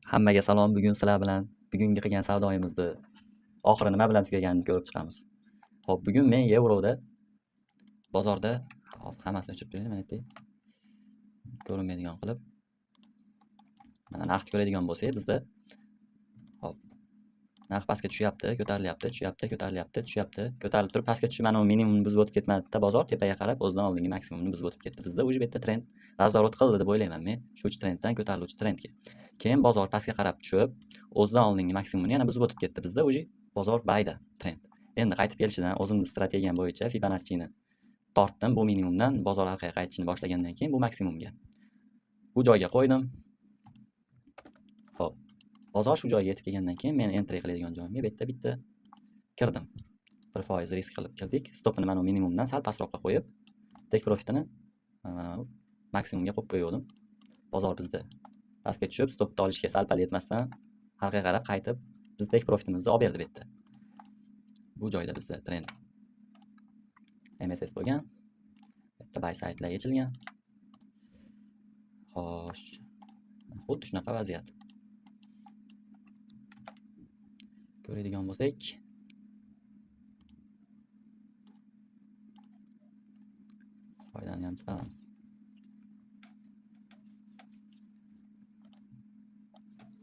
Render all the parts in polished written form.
Hammaga salom. Bugun sizlar bilan bugungi qilgan savdoyimizni oxiri nima bilan tugaganini ko'rib chiqamiz. Xo'p, bugun men yevroda bozorda hozir hammasini o'chirib qo'yaylik, mana aytay. Ko'rinmaydigan qilib. Mana narxni ko'radigan bo'lsak, bizda hop narx pastga tushyapti, ko'tarilyapti, tushyapti, ko'tarilyapti, tushyapti. Ko'tarilib turib pastga tushib, mana minimumni buzib o'tib ketmadi-da, bozor tepaga qarab o'zidan oldingi maksimumni buzib o'tib ketdi. Bizda уже bu yerda trend razvorot qildi deb o'ylayman men. Shu trenddan ko'tariluvchi trendga. Keyin bozor pastga qarab tushib, o'zidan oldingi maksimumni yana buzib o'tib ketdi. Bizda уже bozor bayda trend. Endi qaytib kelishidan o'zimning strategiyam bo'yicha Fibonacci'ni tortdim. Bu minimumdan bozor orqaga qaytishni boshlagandan keyin bu maksimumga. Bu joyga qo'ydim. Xo'p. Bozor shu joyga yetib kelgandan keyin men entry qiladigan joyimga bitta kirdim. 1% risk qilib kirdik. Stopini mana minimumdan sal pastroqqa qo'yib, take profitini maksimumga qo'yib qo'ydim. Bozor bizda pastga tushib, stopni olishga sal-pal yetmasdan orqaga qarab qaytib, biz take profitimizni olib berdi bu yerda. Bu joyda bizda trend MSS bo'lgan. Bitta buy side'lar yechilgan. Xo'sh. Xuddi shunaqa vaziyat. Ko'radigan bo'lsak, foydani ham chiqaramiz.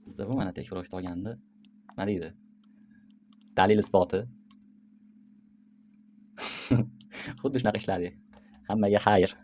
Bizda bu mana take profit olganda nima deydi? Dalil isboti. Xuddi shunaqa ishladi. Hammaga xayr.